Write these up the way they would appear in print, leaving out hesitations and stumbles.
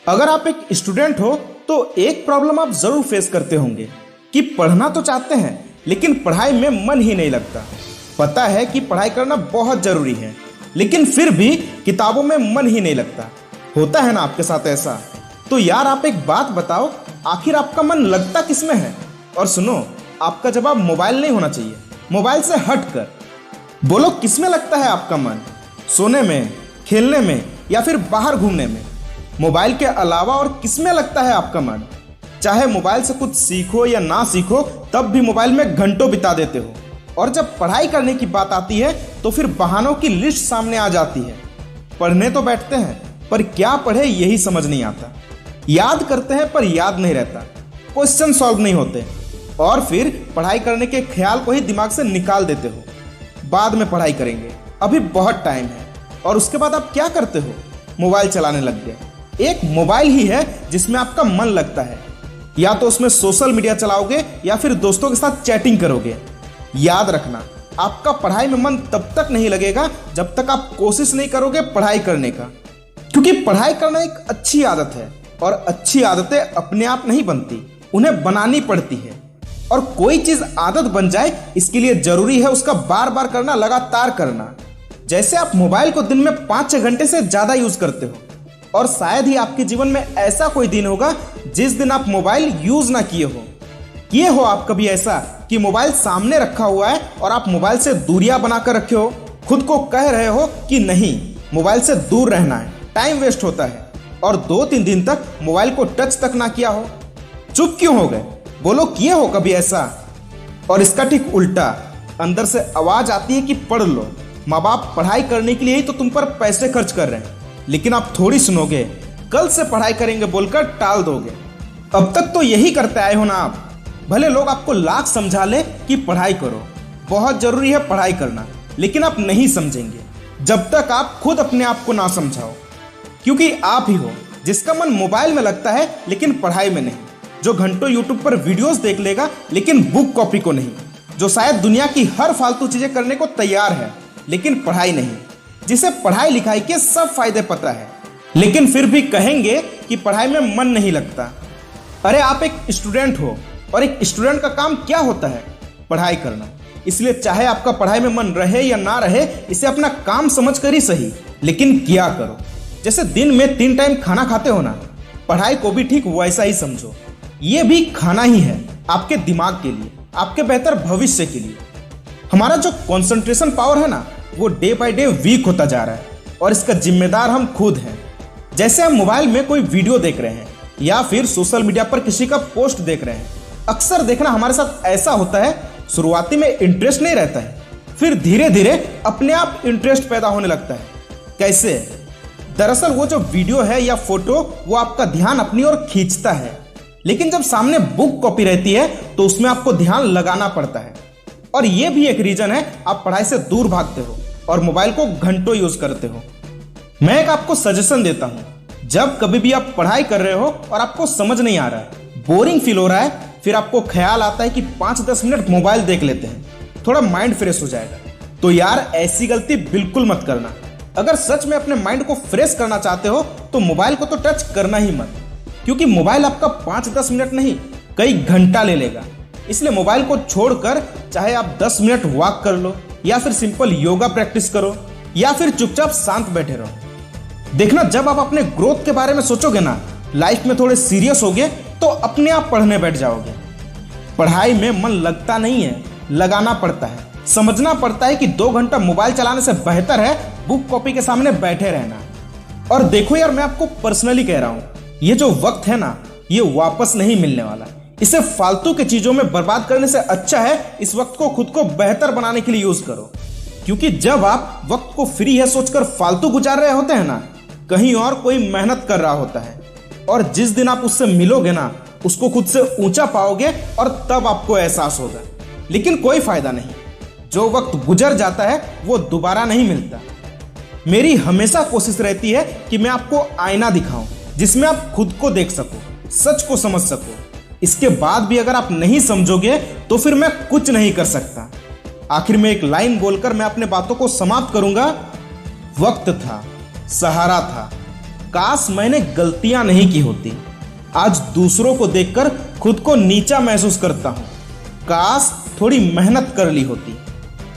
अगर आप एक स्टूडेंट हो तो एक प्रॉब्लम आप जरूर फेस करते होंगे कि पढ़ना तो चाहते हैं लेकिन पढ़ाई में मन ही नहीं लगता। पता है कि पढ़ाई करना बहुत जरूरी है लेकिन फिर भी किताबों में मन ही नहीं लगता। होता है ना आपके साथ ऐसा? तो यार आप एक बात बताओ, आखिर आपका मन लगता किसमें है? और सुनो, आपका जवाब मोबाइल नहीं होना चाहिए, मोबाइल से हट कर बोलो किसमें लगता है आपका मन? सोने में, खेलने में या फिर बाहर घूमने में? मोबाइल के अलावा और किसमें लगता है आपका मन? चाहे मोबाइल से कुछ सीखो या ना सीखो तब भी मोबाइल में घंटों बिता देते हो। और जब पढ़ाई करने की बात आती है तो फिर बहानों की लिस्ट सामने आ जाती है। पढ़ने तो बैठते हैं पर क्या पढ़े यही समझ नहीं आता। याद करते हैं पर याद नहीं रहता, क्वेश्चन सॉल्व नहीं होते और फिर पढ़ाई करने के ख्याल को ही दिमाग से निकाल देते हो। बाद में पढ़ाई करेंगे, अभी बहुत टाइम है। और उसके बाद आप क्या करते हो? मोबाइल चलाने लग गए। एक मोबाइल ही है जिसमें आपका मन लगता है। या तो उसमें सोशल मीडिया चलाओगे या फिर दोस्तों के साथ चैटिंग करोगे। याद रखना, आपका पढ़ाई में मन तब तक नहीं लगेगा जब तक आप कोशिश नहीं करोगे पढ़ाई करने का। क्योंकि पढ़ाई करना एक अच्छी आदत है और अच्छी आदतें अपने आप नहीं बनती, उन्हें बनानी पड़ती है। और कोई चीज आदत बन जाए इसके लिए जरूरी है उसका बार बार करना, लगातार करना। जैसे आप मोबाइल को दिन में 5-6 घंटे से ज्यादा यूज करते हो और शायद ही आपके जीवन में ऐसा कोई दिन होगा जिस दिन आप मोबाइल यूज ना किए हो आप कभी ऐसा कि मोबाइल सामने रखा हुआ है और आप मोबाइल से दूरियां बनाकर रखे हो, खुद को कह रहे हो कि नहीं मोबाइल से दूर रहना है, टाइम वेस्ट होता है, और 2-3 दिन तक मोबाइल को टच तक ना किया हो? चुप क्यों हो गए? बोलो किए हो कभी ऐसा? और इसका ठीक उल्टा, अंदर से आवाज आती है कि पढ़ लो। माँ बाप पढ़ाई करने के लिए ही तो तुम पर पैसे खर्च कर रहे हैं, लेकिन आप थोड़ी सुनोगे, कल से पढ़ाई करेंगे बोलकर टाल दोगे। अब तक तो यही करते आए हो ना आप। भले लोग आपको लाख समझा ले कि पढ़ाई करो, बहुत जरूरी है पढ़ाई करना, लेकिन आप नहीं समझेंगे जब तक आप खुद अपने आप को ना समझाओ। क्योंकि आप ही हो जिसका मन मोबाइल में लगता है लेकिन पढ़ाई में नहीं, जो घंटों यूट्यूब पर वीडियोस देख लेगा लेकिन बुक कॉपी को नहीं, जो शायद दुनिया की हर फालतू चीजें करने को तैयार है लेकिन पढ़ाई नहीं, जिसे पढ़ाई लिखाई के सब फायदे पता है लेकिन फिर भी कहेंगे कि पढ़ाई में मन नहीं लगता। अरे आप एक स्टूडेंट हो और एक स्टूडेंट का काम क्या होता है? पढ़ाई करना। इसलिए चाहे आपका पढ़ाई में मन रहे या ना रहे, इसे अपना काम समझ कर ही सही, लेकिन किया करो। जैसे दिन में 3 टाइम खाना खाते हो ना, पढ़ाई को भी ठीक वैसा ही समझो। ये भी खाना ही है आपके दिमाग के लिए, आपके बेहतर भविष्य के लिए। हमारा जो कंसंट्रेशन पावर है ना, वो डे बाय डे वीक होता जा रहा है और इसका जिम्मेदार हम खुद हैं। जैसे हम मोबाइल में कोई वीडियो देख रहे हैं या फिर सोशल मीडिया पर किसी का पोस्ट देख रहे हैं, अक्सर देखना हमारे साथ ऐसा होता है, शुरुआती में इंटरेस्ट नहीं रहता है, फिर धीरे धीरे अपने आप इंटरेस्ट पैदा होने लगता है। कैसे? दरअसल वो जो वीडियो है या फोटो वो आपका ध्यान अपनी ओर खींचता है, लेकिन जब सामने बुक कॉपी रहती है तो उसमें आपको ध्यान लगाना पड़ता है। और ये भी एक रीजन है आप पढ़ाई से दूर भागते हो और मोबाइल को घंटों यूज करते हो। मैं एक आपको सजेशन देता हूं, जब कभी भी आप पढ़ाई कर रहे हो और आपको समझ नहीं आ रहा है, बोरिंग फील हो रहा है, फिर आपको ख्याल आता है कि 5-10 मिनट मोबाइल देख लेते हैं, थोड़ा माइंड फ्रेश हो जाएगा, तो यार ऐसी गलती बिल्कुल मत करना। अगर सच में अपने माइंड को फ्रेश करना चाहते हो तो मोबाइल को तो टच करना ही मत, क्योंकि मोबाइल आपका 5-10 मिनट नहीं कई घंटा ले लेगा। इसलिए मोबाइल को छोड़कर चाहे आप 10 मिनट वॉक कर लो या फिर सिंपल योगा प्रैक्टिस करो या फिर चुपचाप शांत बैठे रहो। देखना, जब आप अपने ग्रोथ के बारे में सोचोगे ना, लाइफ में थोड़े सीरियस होगे तो अपने आप पढ़ने बैठ जाओगे। पढ़ाई में मन लगता नहीं है, लगाना पड़ता है। समझना पड़ता है कि 2 घंटा मोबाइल चलाने से बेहतर है बुक कॉपी के सामने बैठे रहना। और देखो यार, मैं आपको पर्सनली कह रहा हूं, ये जो वक्त है ना, ये वापस नहीं मिलने वाला। इसे फालतू की चीजों में बर्बाद करने से अच्छा है इस वक्त को खुद को बेहतर बनाने के लिए यूज करो। क्योंकि जब आप वक्त को फ्री है सोचकर फालतू गुजार रहे होते हैं ना, कहीं और कोई मेहनत कर रहा होता है, और जिस दिन आप उससे मिलोगे ना, उसको खुद से ऊंचा पाओगे और तब आपको एहसास होगा। लेकिन कोई फायदा नहीं, जो वक्त गुजर जाता है वो दोबारा नहीं मिलता। मेरी हमेशा कोशिश रहती है कि मैं आपको आईना दिखाऊं जिसमें आप खुद को देख सको, सच को समझ सको। इसके बाद भी अगर आप नहीं समझोगे तो फिर मैं कुछ नहीं कर सकता। आखिर में एक लाइन बोलकर मैं अपने बातों को समाप्त करूंगा। वक्त था, सहारा था, काश मैंने गलतियां नहीं की होती। आज दूसरों को देखकर खुद को नीचा महसूस करता हूं। काश थोड़ी मेहनत कर ली होती।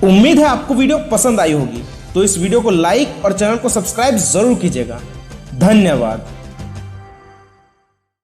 उम्मीद है आपको वीडियो पसंद आई होगी, तो इस वीडियो को लाइक और चैनल को सब्सक्राइब जरूर कीजिएगा। धन्यवाद।